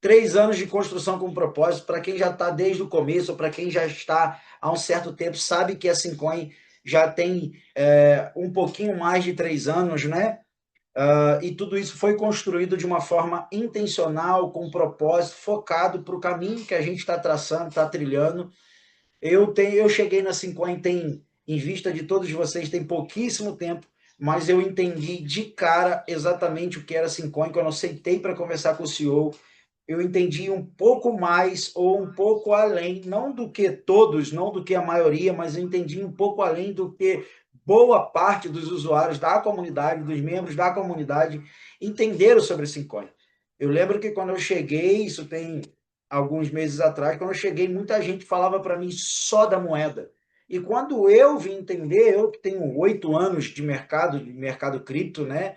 3 anos de construção com propósito, para quem já está desde o começo, ou para quem já está há um certo tempo, sabe que a Syncoin já tem um pouquinho mais de 3 anos, né? E tudo isso foi construído de uma forma intencional, com propósito, focado para o caminho que a gente está traçando, está trilhando. Eu cheguei na Syncoin tem, em vista de todos vocês, tem pouquíssimo tempo, mas eu entendi de cara exatamente o que era a Syncoin. Quando eu sentei para conversar com o CEO, eu entendi um pouco mais ou um pouco além, não do que todos, não do que a maioria, mas eu entendi um pouco além do que boa parte dos usuários da comunidade, dos membros da comunidade, entenderam sobre a Syncoin. Eu lembro que quando eu cheguei, isso tem alguns meses atrás, quando eu cheguei, muita gente falava para mim só da moeda. E quando eu vim entender, eu que tenho 8 anos de mercado cripto, né?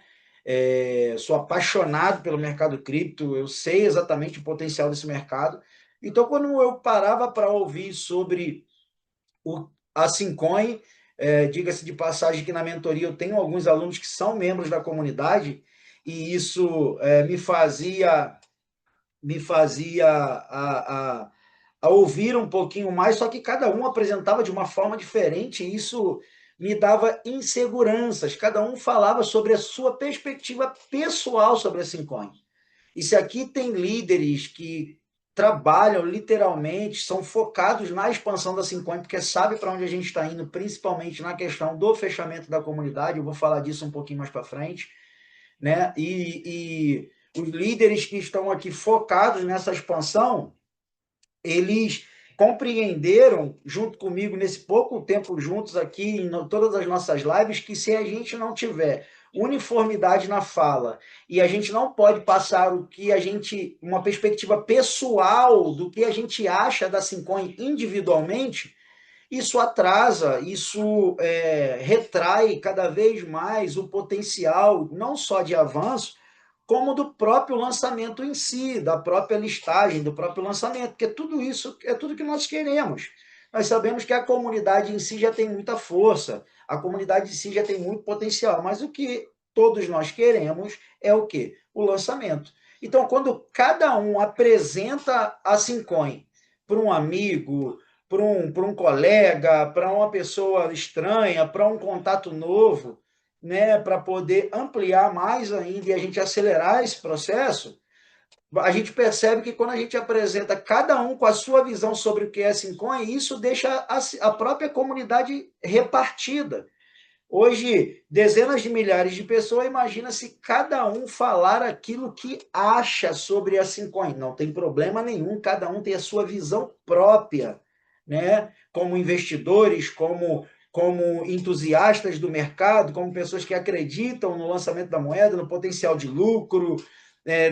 Sou apaixonado pelo mercado cripto, eu sei exatamente o potencial desse mercado. Então, quando eu parava para ouvir sobre a Syncoin, diga-se de passagem que na mentoria eu tenho alguns alunos que são membros da comunidade, e isso me fazia a ouvir um pouquinho mais, só que cada um apresentava de uma forma diferente, e isso me dava inseguranças. Cada um falava sobre a sua perspectiva pessoal sobre a Syncoin. E se aqui tem líderes que trabalham literalmente, são focados na expansão da Syncoin, porque sabe para onde a gente está indo, principalmente na questão do fechamento da comunidade, eu vou falar disso um pouquinho mais para frente, né? E os líderes que estão aqui focados nessa expansão, eles compreenderam, junto comigo, nesse pouco tempo juntos aqui, em todas as nossas lives, que se a gente não tiver uniformidade na fala e a gente não pode passar uma perspectiva pessoal do que a gente acha da Syncoin individualmente, isso atrasa, isso retrai cada vez mais o potencial, não só de avanço, como do próprio lançamento em si, da própria listagem, do próprio lançamento, porque tudo isso é tudo que nós queremos. Nós sabemos que a comunidade em si já tem muita força, a comunidade em si já tem muito potencial, mas o que todos nós queremos é o quê? O lançamento. Então, quando cada um apresenta a Syncoin para um amigo, para um colega, para uma pessoa estranha, para um contato novo, né, para poder ampliar mais ainda e a gente acelerar esse processo, a gente percebe que quando a gente apresenta cada um com a sua visão sobre o que é Syncoin, isso deixa a própria comunidade repartida. Hoje, dezenas de milhares de pessoas, imagina se cada um falar aquilo que acha sobre a Syncoin. Não tem problema nenhum, cada um tem a sua visão própria, né? Como investidores, como entusiastas do mercado, como pessoas que acreditam no lançamento da moeda, no potencial de lucro,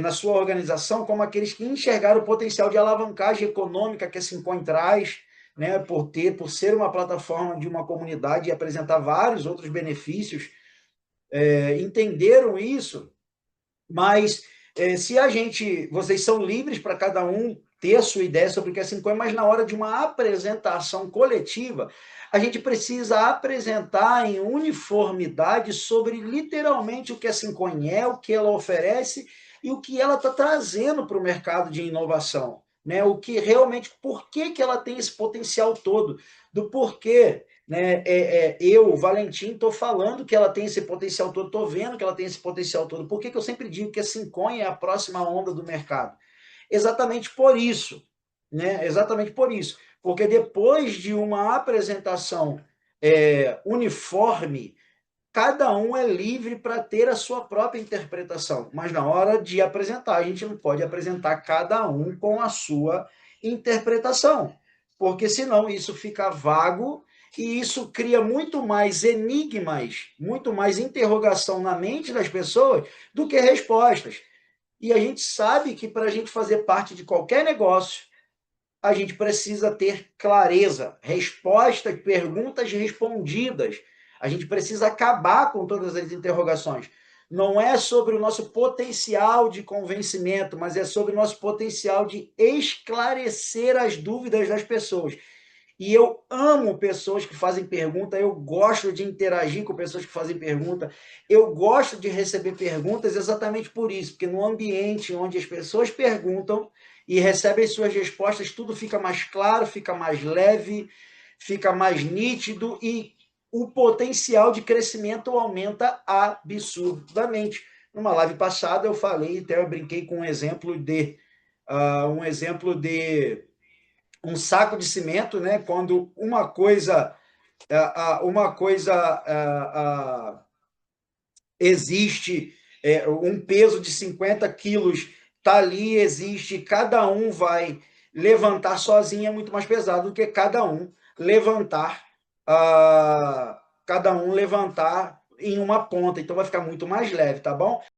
na sua organização, como aqueles que enxergaram o potencial de alavancagem econômica que a Syncoin traz, né, por ser uma plataforma de uma comunidade e apresentar vários outros benefícios, entenderam isso, mas vocês são livres para cada um ter a sua ideia sobre o que é Syncoin, mas na hora de uma apresentação coletiva, a gente precisa apresentar em uniformidade sobre literalmente o que a Syncoin é, o que ela oferece e o que ela está trazendo para o mercado de inovação. Né? O que realmente, por que ela tem esse potencial todo, do porquê, né? Eu, Valentim, estou falando que ela tem esse potencial todo, estou vendo que ela tem esse potencial todo. Por que eu sempre digo que a Syncoin é a próxima onda do mercado? Exatamente por isso, né? Exatamente por isso. Porque depois de uma apresentação uniforme, cada um é livre para ter a sua própria interpretação, mas na hora de apresentar, a gente não pode apresentar cada um com a sua interpretação, porque senão isso fica vago e isso cria muito mais enigmas, muito mais interrogação na mente das pessoas do que respostas. E a gente sabe que para a gente fazer parte de qualquer negócio, a gente precisa ter clareza, respostas, perguntas respondidas. A gente precisa acabar com todas as interrogações. Não é sobre o nosso potencial de convencimento, mas é sobre o nosso potencial de esclarecer as dúvidas das pessoas. e eu amo pessoas que fazem pergunta, eu gosto de interagir com pessoas que fazem pergunta, eu gosto de receber perguntas exatamente por isso, porque no ambiente onde as pessoas perguntam e recebem suas respostas, tudo fica mais claro, fica mais leve, fica mais nítido e o potencial de crescimento aumenta absurdamente. Numa live passada eu falei, até eu brinquei com um exemplo de um saco de cimento, né? Quando uma coisa existe, um peso de 50 quilos está ali, existe, cada um vai levantar sozinho, é muito mais pesado do que levantar, cada um levantar em uma ponta, então vai ficar muito mais leve, tá bom?